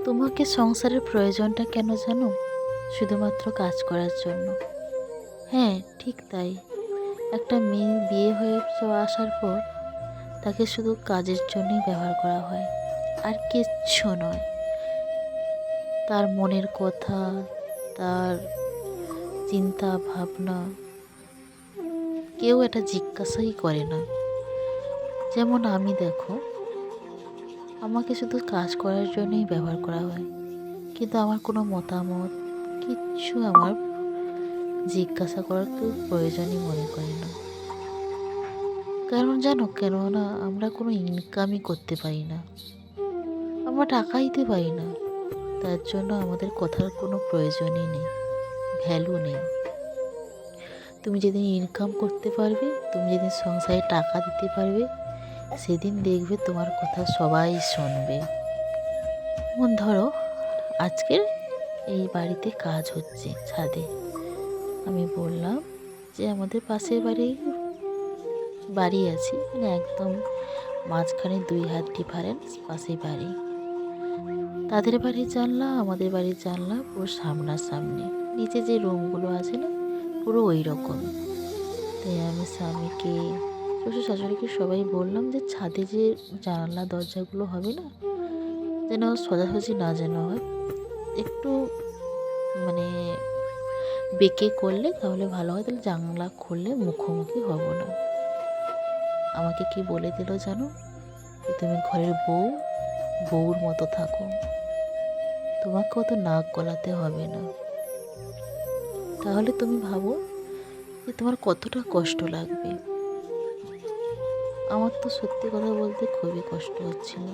তোমাকে সংসারের প্রয়োজনটা কেন জানো? শুধুমাত্র কাজ করার জন্য। হ্যাঁ, ঠিক তাই। একটা মেয়ে বিয়ে হয়ে আসার পর তাকে শুধু কাজের জন্যই ব্যবহার করা হয়, আর কিচ্ছু নয়। তার মনের কথা, তার চিন্তা ভাবনা কেউ এটা জিজ্ঞাসাই করে না। যেমন আমি দেখো, আমাকে শুধু কাজ করার জন্যই ব্যবহার করা হয়, কিন্তু আমার কোনো মতামত কিচ্ছু আমার জিজ্ঞাসা করার কেউ প্রয়োজনই মনে করে না। কারণ জানো কেন না? আমরা কোনো ইনকামই করতে পারি না, আমরা টাকা দিতে পারি না। তার জন্য আমাদের কথার কোনো প্রয়োজনই নেই, ভ্যালু নেই। তুমি যেদিন ইনকাম করতে পারবে, তুমি যেদিন সংসারে টাকা দিতে পারবে, সেদিন দেখবে তোমার কথা সবাই শুনবে। যেমন ধরো, আজকের এই বাড়িতে কাজ হচ্ছে ছাদে। আমি বললাম যে আমাদের পাশের বাড়ি আছে, মানে একদম মাঝখানে 2 হাত ডিফারেন্স পাশে বাড়ি। তাদের বাড়ির জানলা আমাদের বাড়ির জানলা পুরো সামনাসামনি, নিচে যে রুমগুলো আছে না, পুরো ওই রকম। তাই আমি স্বামীকে, শ্বশুর শাশুড়িকে সবাই বললাম যে ছাদে যে জানলা দরজাগুলো হবে না, যেন সোজাসুজি না যেন হয়, একটু মানে বেঁকে করলে তাহলে ভালো হয়, তাহলে জানলা খুললে মুখোমুখি হব না। আমাকে কি বলে দিল জানো? যে তুমি ঘরের বউর মতো থাকো, তোমাকে অত নাক গলাতে হবে না। তাহলে তুমি ভাবো যে তোমার কতটা কষ্ট লাগবে। আমার তো সত্যি কথা বলতে খুবই কষ্ট হচ্ছিল।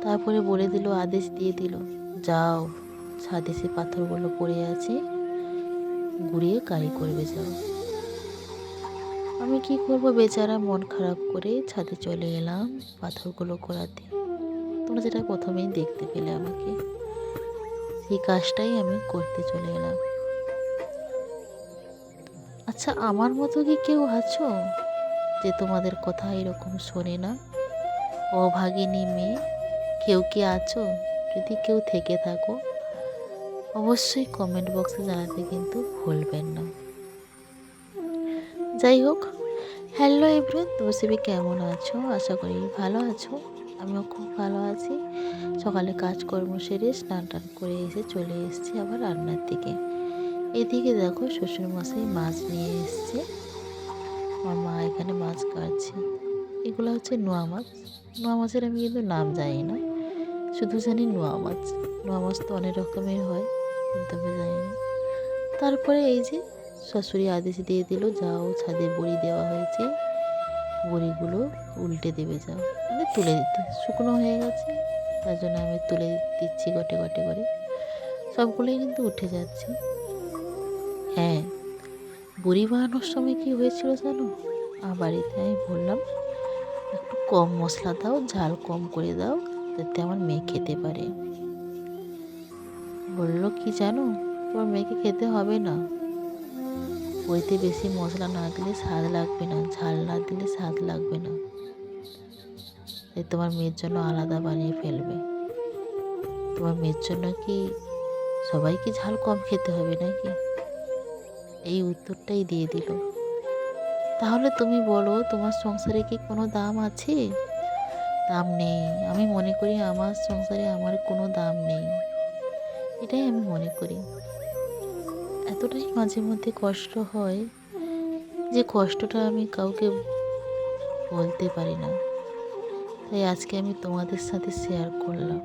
তারপরে বলে দিল, আদেশ দিয়ে দিল, যাও ছাদে সে পাথরগুলো পড়ে আছে, গুড়িয়ে কারি করবে, যাও। আমি কি করব, বেচারা মন খারাপ করে ছাদে চলে এলাম পাথরগুলো করাতে। তোমরা যেটা প্রথমেই দেখতে পেলে আমাকে, সেই কাজটাই আমি করতে চলে এলাম। আচ্ছা, আমার মতো কি কেউ আছো যে তোমাদের কথা এরকম শোনে না? অভাগিনী মেয়ে কেউ কি আছো? যদি কেউ থেকে থাকো, অবশ্যই কমেন্ট বক্সে জানাতে কিন্তু ভুলবেন না। যাই হোক, হ্যালো এভরিওয়ান, তোমরা সবাই কেমন আছো? আশা করি ভালো আছো। আমিও খুব ভালো আছি। সকালে কাজকর্ম সেরে স্নান টান করে এসে চলে এসেছি আবার রান্নার দিকে। এদিকে দেখো, শ্বশুরমশাই মাছ নিয়ে এসছে। আমার মা এখানে মাছ কাটছে। এগুলো হচ্ছে নোয়া মাছ। নোয়া মাছের আমি কিন্তু নাম জানি না, শুধু জানি নোয়া মাছ। নোয়া মাছ তো অনেক রকমের হয়, কিন্তু আমি জানি না। তারপরে এই যে শাশুড়ি আদেশ দিয়ে দিল, যাও ছাদে বড়ি দেওয়া হয়েছে, বড়িগুলো উল্টে দেবে, যাও, মানে তুলে দিতে। শুকনো হয়ে গেছে, তার জন্য আমি তুলে দিচ্ছি গটে গটে করে। সবগুলোই কিন্তু উঠে যাচ্ছে। হ্যাঁ, বড়ি বানানোর সময় কি হয়েছিল জানো? বাড়িতে আমি বললাম, একটু কম মশলা দাও, ঝাল কম করে দাও, যাতে আমার মেয়ে খেতে পারে। বললো কি জানো, তোমার মেয়েকে খেতে হবে না, বইতে বেশি মশলা না দিলে স্বাদ লাগবে না, ঝাল না দিলে স্বাদ লাগবে না, তাই তোমার মেয়ের জন্য আলাদা বানিয়ে ফেলবে। তোমার মেয়ের জন্য কি সবাইকে ঝাল কম খেতে হবে নাকি? এই উত্তরটাই দিয়ে দিল। তাহলে তুমি বলো, তোমার সংসারে কি কোনো দাম আছে? দাম নেই। আমি মনে করি আমার সংসারে আমার কোনো দাম নেই, এটাই আমি মনে করি। এতটাই মাঝে মধ্যে কষ্ট হয় যে কষ্টটা আমি কাউকে বলতে পারি না। তাই আজকে আমি তোমাদের সাথে শেয়ার করলাম।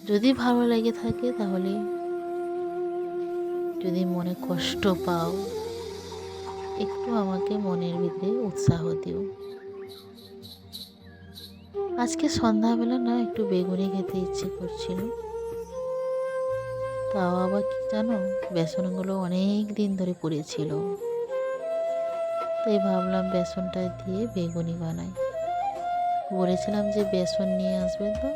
যদি ভালো লেগে থাকে তাহলে, যদি মনে কষ্ট পাও, একটু আমাকে মনের ভিতরে উৎসাহ দিও। আজকে সন্ধ্যাবেলা না একটু বেগুনি খেতে ইচ্ছে করছিল। তাও আবার কি জানো, বেসনগুলো অনেক দিন ধরে পড়েছিল, তাই ভাবলাম বেসনটা দিয়ে বেগুনি বানাই। বলেছিলাম যে বেসন নিয়ে আসবে, তো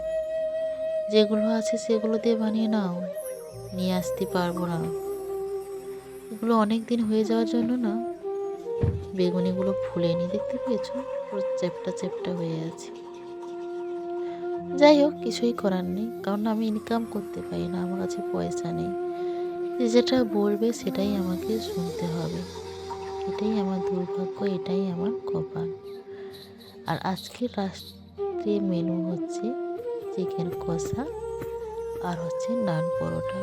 যেগুলো আছে সেগুলো দিয়ে বানিয়ে নাও, নিয়ে আসতে পারবো না। এগুলো অনেক দিন হয়ে যাওয়ার জন্য না বেগুনিগুলো ফুলেনি, দেখতে পেয়েছো, পুরো চ্যাপটা চ্যাপটা হয়ে আছে। যাই হোক, কিছুই করার নেই, কারণ আমি ইনকাম করতে পারি না, আমার কাছে পয়সা নেই। যে যেটা বলবে সেটাই আমাকে শুনতে হবে। এটাই আমার দুর্ভাগ্য, এটাই আমার কপাল। আর আজকের রাত্রে মেনু হচ্ছে চিকেন কষা আর হচ্ছে নান পরোটা।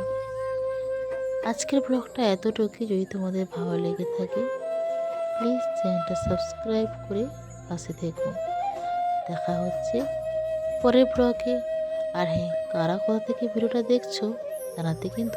আজকের ব্লগটা এতটুকুই। যদি তোমাদের ভালো লেগে থাকে প্লিজ চ্যানেলটা সাবস্ক্রাইব করে পাশে থেকো। দেখা হচ্ছে পরের ব্লগে। আর হ্যাঁ, কারা কোথা থেকে ভিডিওটা দেখছো জানাতে কিন্তু